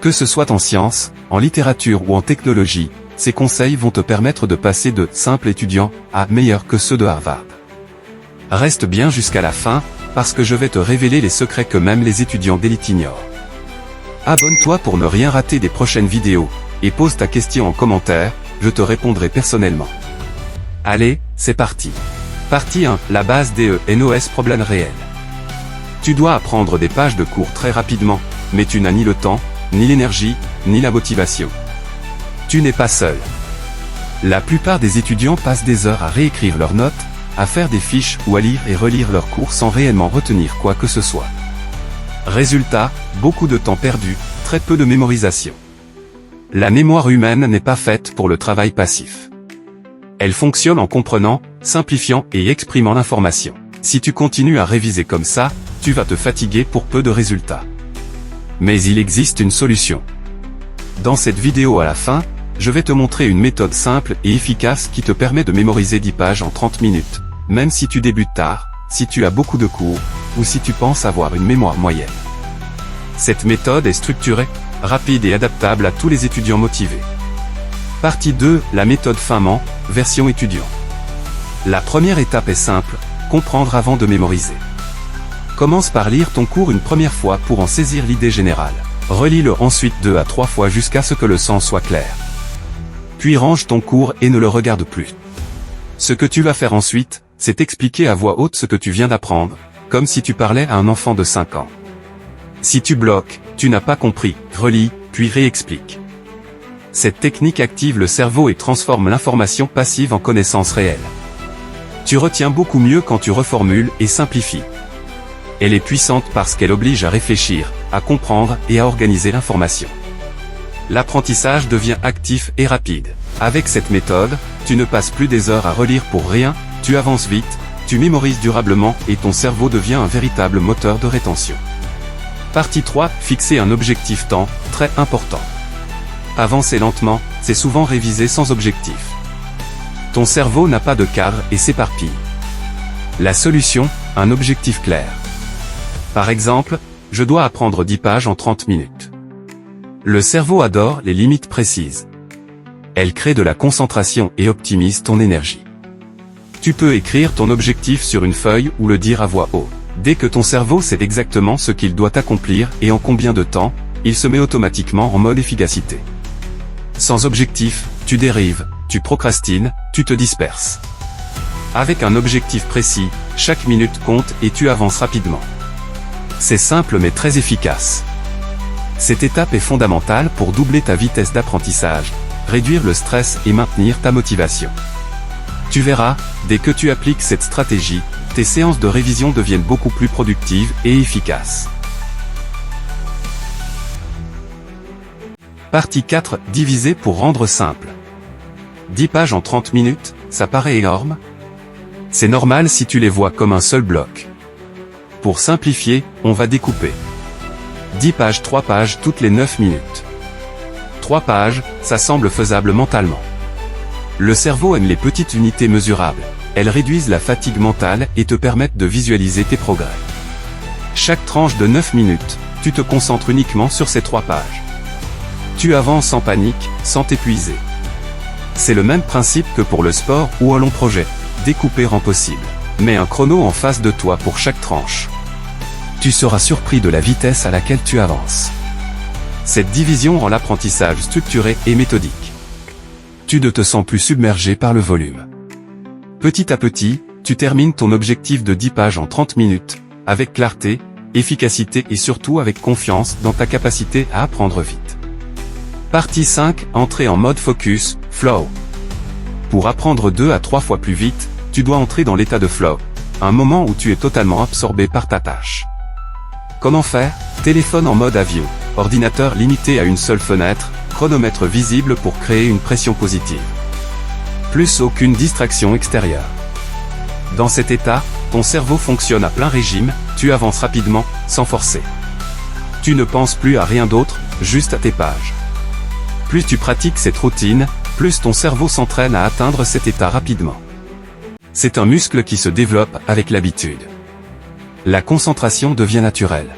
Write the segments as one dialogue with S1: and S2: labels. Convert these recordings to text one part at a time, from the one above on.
S1: Que ce soit en sciences, en littérature ou en technologie, ces conseils vont te permettre de passer de « simple étudiant » à « meilleur que ceux de Harvard ». Reste bien jusqu'à la fin, parce que je vais te révéler les secrets que même les étudiants d'élite ignorent. Abonne-toi pour ne rien rater des prochaines vidéos, et pose ta question en commentaire, je te répondrai personnellement. Allez, c'est parti. Partie 1, la base des NOS problèmes réels. Tu dois apprendre des pages de cours très rapidement, mais tu n'as ni le temps, ni l'énergie, ni la motivation. Tu n'es pas seul. La plupart des étudiants passent des heures à réécrire leurs notes, à faire des fiches ou à lire et relire leurs cours sans réellement retenir quoi que ce soit. Résultat, beaucoup de temps perdu, très peu de mémorisation. La mémoire humaine n'est pas faite pour le travail passif. Elle fonctionne en comprenant, simplifiant et exprimant l'information. Si tu continues à réviser comme ça, tu vas te fatiguer pour peu de résultats. Mais il existe une solution. Dans cette vidéo à la fin, je vais te montrer une méthode simple et efficace qui te permet de mémoriser 10 pages en 30 minutes, même si tu débutes tard, si tu as beaucoup de cours, ou si tu penses avoir une mémoire moyenne. Cette méthode est structurée, rapide et adaptable à tous les étudiants motivés. Partie 2, la méthode Feynman, version étudiant. La première étape est simple, comprendre avant de mémoriser. Commence par lire ton cours une première fois pour en saisir l'idée générale. Relis-le ensuite 2 à 3 fois jusqu'à ce que le sens soit clair. Puis range ton cours et ne le regarde plus. Ce que tu vas faire ensuite, c'est expliquer à voix haute ce que tu viens d'apprendre, comme si tu parlais à un enfant de 5 ans. Si tu bloques, tu n'as pas compris, relis, puis réexplique. Cette technique active le cerveau et transforme l'information passive en connaissance réelle. Tu retiens beaucoup mieux quand tu reformules et simplifies. Elle est puissante parce qu'elle oblige à réfléchir, à comprendre et à organiser l'information. L'apprentissage devient actif et rapide. Avec cette méthode, tu ne passes plus des heures à relire pour rien, tu avances vite, tu mémorises durablement et ton cerveau devient un véritable moteur de rétention. Partie 3, fixer un objectif temps, très important. Avancer lentement, c'est souvent réviser sans objectif. Ton cerveau n'a pas de cadre et s'éparpille. La solution, un objectif clair. Par exemple, je dois apprendre 10 pages en 30 minutes. Le cerveau adore les limites précises. Elle crée de la concentration et optimise ton énergie. Tu peux écrire ton objectif sur une feuille ou le dire à voix haute. Dès que ton cerveau sait exactement ce qu'il doit accomplir et en combien de temps, il se met automatiquement en mode efficacité. Sans objectif, tu dérives, tu procrastines, tu te disperses. Avec un objectif précis, chaque minute compte et tu avances rapidement. C'est simple mais très efficace. Cette étape est fondamentale pour doubler ta vitesse d'apprentissage, réduire le stress et maintenir ta motivation. Tu verras, dès que tu appliques cette stratégie, tes séances de révision deviennent beaucoup plus productives et efficaces. Partie 4, diviser pour rendre simple. 10 pages en 30 minutes, ça paraît énorme? C'est normal si tu les vois comme un seul bloc. Pour simplifier, on va découper. 10 pages 3 pages toutes les 9 minutes. 3 pages, ça semble faisable mentalement. Le cerveau aime les petites unités mesurables. Elles réduisent la fatigue mentale et te permettent de visualiser tes progrès. Chaque tranche de 9 minutes, tu te concentres uniquement sur ces 3 pages. Tu avances sans panique, sans t'épuiser. C'est le même principe que pour le sport ou un long projet. Découper rend possible. Mets un chrono en face de toi pour chaque tranche. Tu seras surpris de la vitesse à laquelle tu avances. Cette division rend l'apprentissage structuré et méthodique. Tu ne te sens plus submergé par le volume. Petit à petit, tu termines ton objectif de 10 pages en 30 minutes, avec clarté, efficacité et surtout avec confiance dans ta capacité à apprendre vite. Partie 5, entrer en mode focus, flow. Pour apprendre 2 à 3 fois plus vite, tu dois entrer dans l'état de flow, un moment où tu es totalement absorbé par ta tâche. Comment faire? Téléphone en mode avion, ordinateur limité à une seule fenêtre, chronomètre visible pour créer une pression positive. Plus aucune distraction extérieure. Dans cet état, ton cerveau fonctionne à plein régime, tu avances rapidement, sans forcer. Tu ne penses plus à rien d'autre, juste à tes pages. Plus tu pratiques cette routine, plus ton cerveau s'entraîne à atteindre cet état rapidement. C'est un muscle qui se développe avec l'habitude. La concentration devient naturelle.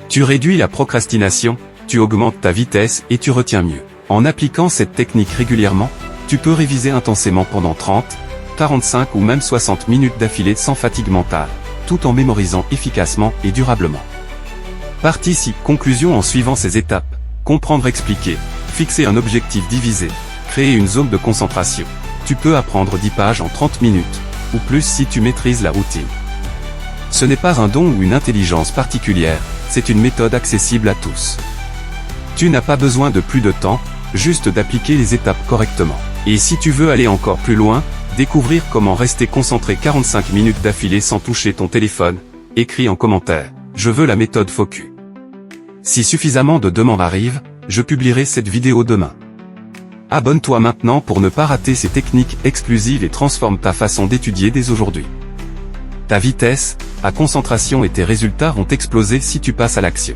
S1: Tu réduis la procrastination, tu augmentes ta vitesse et tu retiens mieux. En appliquant cette technique régulièrement, tu peux réviser intensément pendant 30, 45 ou même 60 minutes d'affilée sans fatigue mentale, tout en mémorisant efficacement et durablement. Partie 6. Conclusion. En suivant ces étapes: comprendre, expliquer, fixer un objectif, diviser, créer une zone de concentration. Tu peux apprendre 10 pages en 30 minutes, ou plus si tu maîtrises la routine. Ce n'est pas un don ou une intelligence particulière, c'est une méthode accessible à tous. Tu n'as pas besoin de plus de temps, juste d'appliquer les étapes correctement. Et si tu veux aller encore plus loin, découvrir comment rester concentré 45 minutes d'affilée sans toucher ton téléphone, écris en commentaire: je veux la méthode Focus. Si suffisamment de demandes arrivent, je publierai cette vidéo demain. Abonne-toi maintenant pour ne pas rater ces techniques exclusives et transforme ta façon d'étudier dès aujourd'hui. Ta vitesse, ta concentration et tes résultats vont exploser si tu passes à l'action.